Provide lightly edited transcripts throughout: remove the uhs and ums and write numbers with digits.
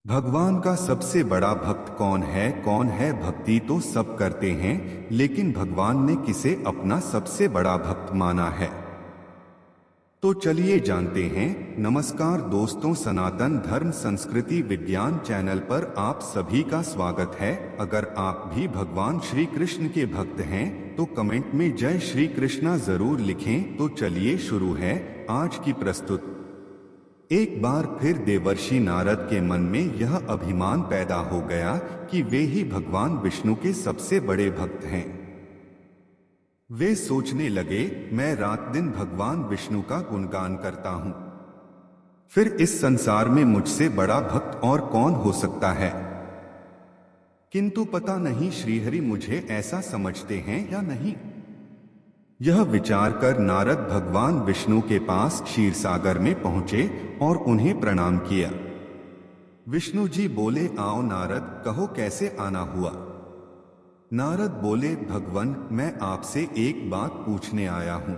भगवान का सबसे बड़ा भक्त कौन है? कौन है? भक्ति तो सब करते हैं, लेकिन भगवान ने किसे अपना सबसे बड़ा भक्त माना है? तो चलिए जानते हैं। नमस्कार दोस्तों, सनातन धर्म संस्कृति विज्ञान चैनल पर आप सभी का स्वागत है। अगर आप भी भगवान श्री कृष्ण के भक्त हैं तो कमेंट में जय श्री कृष्णा जरूर लिखें। तो चलिए शुरू है आज की प्रस्तुति। एक बार फिर देवर्षि नारद के मन में यह अभिमान पैदा हो गया कि वे ही भगवान विष्णु के सबसे बड़े भक्त हैं। वे सोचने लगे, मैं रात दिन भगवान विष्णु का गुणगान करता हूं, फिर इस संसार में मुझसे बड़ा भक्त और कौन हो सकता है? किंतु पता नहीं श्रीहरि मुझे ऐसा समझते हैं या नहीं। यह विचार कर नारद भगवान विष्णु के पास क्षीर सागर में पहुंचे और उन्हें प्रणाम किया। विष्णु जी बोले, आओ नारद, कहो कैसे आना हुआ? नारद बोले, भगवान मैं आपसे एक बात पूछने आया हूं।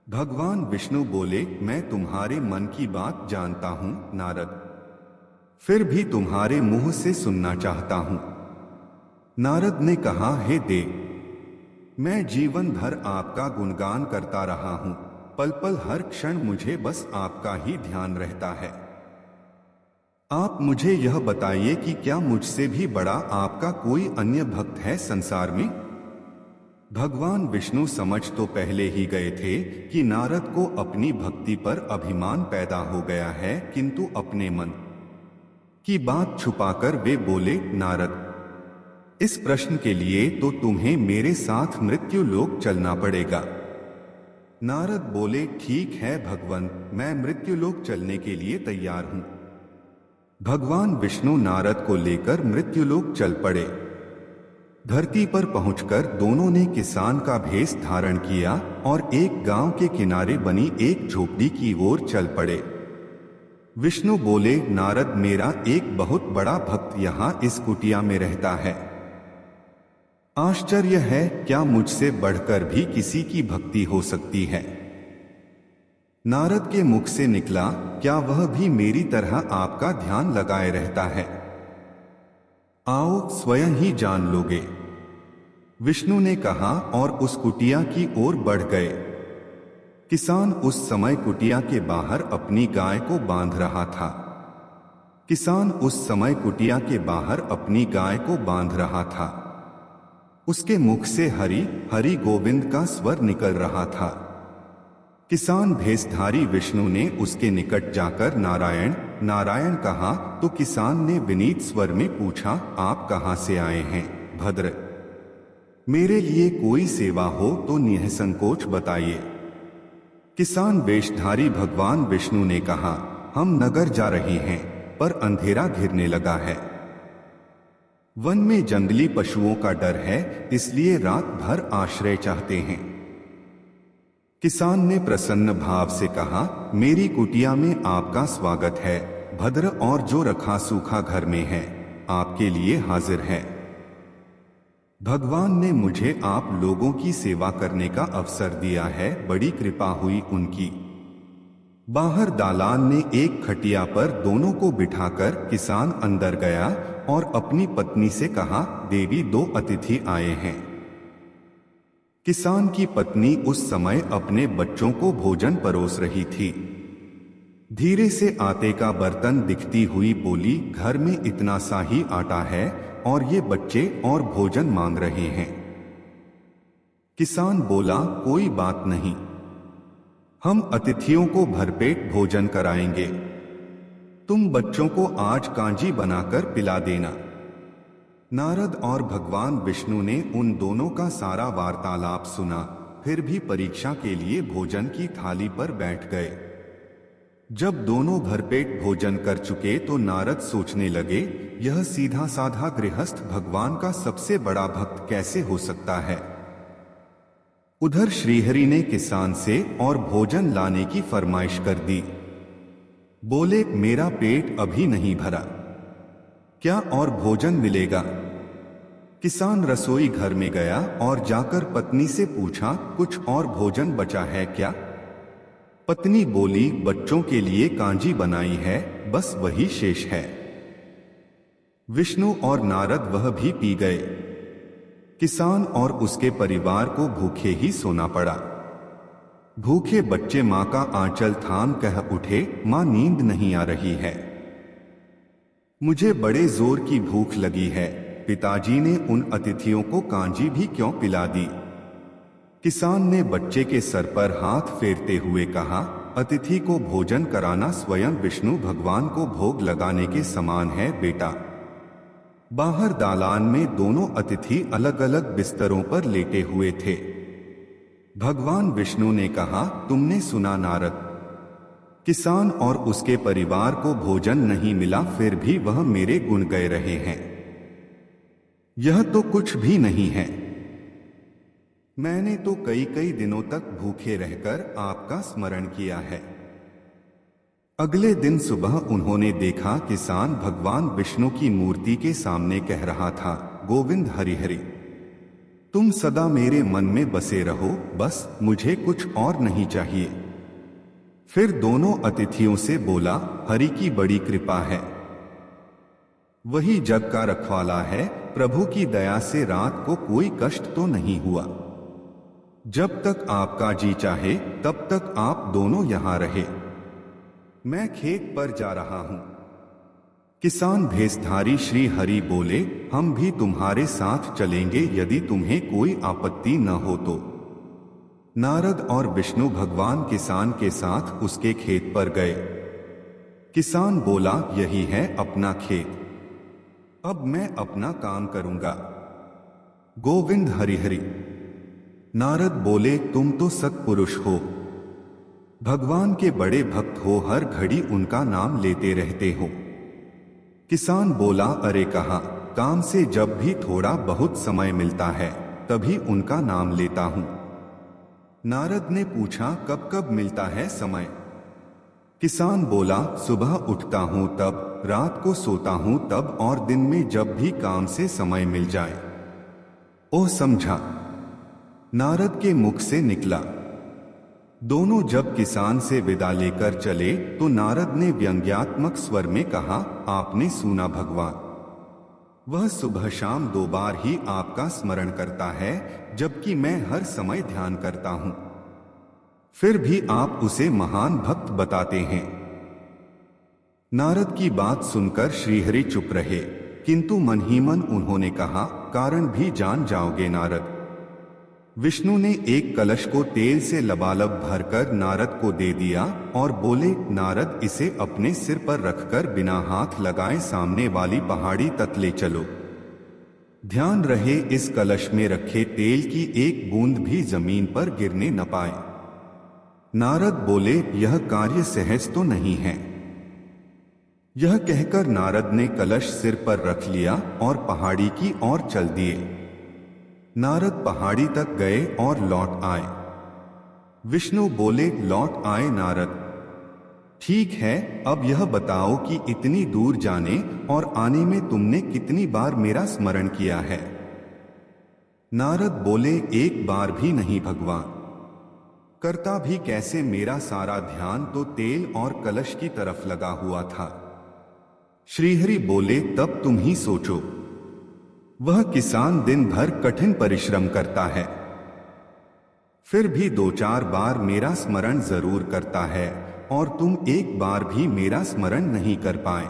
भगवान विष्णु बोले, मैं तुम्हारे मन की बात जानता हूं नारद, फिर भी तुम्हारे मुंह से सुनना चाहता हूं। नारद ने कहा, हे देव, मैं जीवन भर आपका गुणगान करता रहा हूं, पल पल हर क्षण मुझे बस आपका ही ध्यान रहता है। आप मुझे यह बताइए कि क्या मुझसे भी बड़ा आपका कोई अन्य भक्त है संसार में? भगवान विष्णु समझ तो पहले ही गए थे कि नारद को अपनी भक्ति पर अभिमान पैदा हो गया है, किंतु अपने मन की बात छुपाकर वे बोले, नारद, इस प्रश्न के लिए तो तुम्हें मेरे साथ मृत्यु लोक चलना पड़ेगा। नारद बोले, ठीक है भगवान, मैं मृत्यु लोक चलने के लिए तैयार हूं। भगवान विष्णु नारद को लेकर मृत्यु लोक चल पड़े। धरती पर पहुंचकर दोनों ने किसान का भेष धारण किया और एक गांव के किनारे बनी एक झोपड़ी की ओर चल पड़े। विष्णु बोले, नारद, मेरा एक बहुत बड़ा भक्त यहां इस कुटिया में रहता है। आश्चर्य है, क्या मुझसे बढ़कर भी किसी की भक्ति हो सकती है? नारद के मुख से निकला, क्या वह भी मेरी तरह आपका ध्यान लगाए रहता है? आओ स्वयं ही जान लोगे। विष्णु ने कहा और उस कुटिया की ओर बढ़ गए। किसान उस समय कुटिया के बाहर अपनी गाय को बांध रहा था। किसान उस समय कुटिया के बाहर अपनी गाय को बांध रहा था। उसके मुख से हरि हरि गोविंद का स्वर निकल रहा था। किसान भेषधारी विष्णु ने उसके निकट जाकर नारायण नारायण कहा तो किसान ने विनीत स्वर में पूछा, आप कहां से आए हैं भद्र? मेरे लिए कोई सेवा हो तो निसंकोच बताइए। किसान वेशधारी भगवान विष्णु ने कहा, हम नगर जा रहे हैं पर अंधेरा घिरने लगा है। वन में जंगली पशुओं का डर है, इसलिए रात भर आश्रय चाहते हैं। किसान ने प्रसन्न भाव से कहा, मेरी कुटिया में आपका स्वागत है भद्र, और जो रखा सूखा घर में है आपके लिए हाजिर है। भगवान ने मुझे आप लोगों की सेवा करने का अवसर दिया है, बड़ी कृपा हुई उनकी। बाहर दालान में एक खटिया पर दोनों को बिठाकर किसान अंदर गया और अपनी पत्नी से कहा, देवी, दो अतिथि आए हैं। किसान की पत्नी उस समय अपने बच्चों को भोजन परोस रही थी। धीरे से आटे का बर्तन दिखती हुई बोली, घर में इतना सा ही आटा है और ये बच्चे और भोजन मांग रहे हैं। किसान बोला, कोई बात नहीं, हम अतिथियों को भरपेट भोजन कराएंगे। तुम बच्चों को आज कांजी बनाकर पिला देना। नारद और भगवान विष्णु ने उन दोनों का सारा वार्तालाप सुना, फिर भी परीक्षा के लिए भोजन की थाली पर बैठ गए। जब दोनों भरपेट भोजन कर चुके तो नारद सोचने लगे, यह सीधा साधा गृहस्थ भगवान का सबसे बड़ा भक्त कैसे हो सकता है? उधर श्रीहरि ने किसान से और भोजन लाने की फरमाइश कर दी। बोले, मेरा पेट अभी नहीं भरा, क्या और भोजन मिलेगा? किसान रसोई घर में गया और जाकर पत्नी से पूछा, कुछ और भोजन बचा है क्या? पत्नी बोली, बच्चों के लिए कांजी बनाई है, बस वही शेष है। विष्णु और नारद वह भी पी गए। किसान और उसके परिवार को भूखे ही सोना पड़ा। भूखे बच्चे मां का आंचल थाम कह उठे, मां नींद नहीं आ रही है, मुझे बड़े जोर की भूख लगी है। पिताजी ने उन अतिथियों को कांजी भी क्यों पिला दी? किसान ने बच्चे के सर पर हाथ फेरते हुए कहा, अतिथि को भोजन कराना स्वयं विष्णु भगवान को भोग लगाने के समान है बेटा। बाहर दालान में दोनों अतिथि अलग अलग बिस्तरों पर लेटे हुए थे। भगवान विष्णु ने कहा, तुमने सुना नारद, किसान और उसके परिवार को भोजन नहीं मिला, फिर भी वह मेरे गुण गा रहे हैं। यह तो कुछ भी नहीं है। मैंने तो कई कई दिनों तक भूखे रहकर आपका स्मरण किया है। अगले दिन सुबह उन्होंने देखा किसान भगवान विष्णु की मूर्ति के सामने कह रहा था, गोविंद हरि हरि, तुम सदा मेरे मन में बसे रहो, बस मुझे कुछ और नहीं चाहिए। फिर दोनों अतिथियों से बोला, हरि की बड़ी कृपा है, वही जग का रखवाला है, प्रभु की दया से रात को कोई कष्ट तो नहीं हुआ। जब तक आपका जी चाहे तब तक आप दोनों यहां रहे, मैं खेत पर जा रहा हूं। किसान भेषधारी श्री हरि बोले, हम भी तुम्हारे साथ चलेंगे यदि तुम्हें कोई आपत्ति न हो तो। नारद और विष्णु भगवान किसान के साथ उसके खेत पर गए। किसान बोला, यही है अपना खेत, अब मैं अपना काम करूंगा। गोविंद हरि हरि। नारद बोले, तुम तो सत्पुरुष हो, भगवान के बड़े भक्त हो, हर घड़ी उनका नाम लेते रहते हो। किसान बोला, अरे कहा, काम से जब भी थोड़ा बहुत समय मिलता है तभी उनका नाम लेता हूं। नारद ने पूछा, कब कब मिलता है समय? किसान बोला, सुबह उठता हूं तब, रात को सोता हूं तब, और दिन में जब भी काम से समय मिल जाए। ओह समझा, नारद के मुख से निकला। दोनों जब किसान से विदा लेकर चले तो नारद ने व्यंग्यात्मक स्वर में कहा, आपने सुना भगवान, वह सुबह शाम 2 बार ही आपका स्मरण करता है, जबकि मैं हर समय ध्यान करता हूं, फिर भी आप उसे महान भक्त बताते हैं। नारद की बात सुनकर श्रीहरि चुप रहे, किंतु मन ही मन उन्होंने कहा, कारण भी जान जाओगे नारद। विष्णु ने एक कलश को तेल से लबालब भरकर नारद को दे दिया और बोले, नारद इसे अपने सिर पर रखकर बिना हाथ लगाए सामने वाली पहाड़ी तक ले चलो। ध्यान रहे इस कलश में रखे तेल की एक बूंद भी जमीन पर गिरने न पाए। नारद बोले, यह कार्य सहज तो नहीं है। यह कहकर नारद ने कलश सिर पर रख लिया और पहाड़ी की ओर चल दिए। नारद पहाड़ी तक गए और लौट आए। विष्णु बोले, लौट आए नारद, ठीक है, अब यह बताओ कि इतनी दूर जाने और आने में तुमने कितनी बार मेरा स्मरण किया है? नारद बोले, एक बार भी नहीं भगवान। करता भी कैसे, मेरा सारा ध्यान तो तेल और कलश की तरफ लगा हुआ था। श्रीहरि बोले, तब तुम ही सोचो, वह किसान दिन भर कठिन परिश्रम करता है, फिर भी 2-4 बार मेरा स्मरण जरूर करता है, और तुम एक बार भी मेरा स्मरण नहीं कर पाए।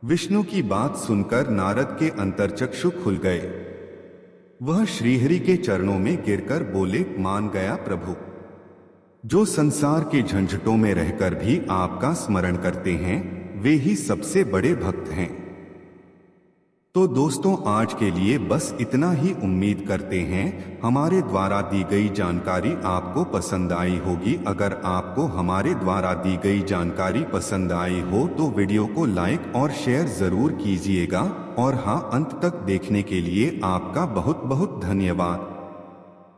विष्णु की बात सुनकर नारद के अंतर्चक्षु खुल गए। वह श्रीहरि के चरणों में गिरकर बोले, मान गया प्रभु, जो संसार के झंझटों में रहकर भी आपका स्मरण करते हैं वे ही सबसे बड़े भक्त हैं। तो दोस्तों, आज के लिए बस इतना ही। उम्मीद करते हैं हमारे द्वारा दी गई जानकारी आपको पसंद आई होगी। अगर आपको हमारे द्वारा दी गई जानकारी पसंद आई हो तो वीडियो को लाइक और शेयर जरूर कीजिएगा। और हाँ, अंत तक देखने के लिए आपका बहुत बहुत धन्यवाद।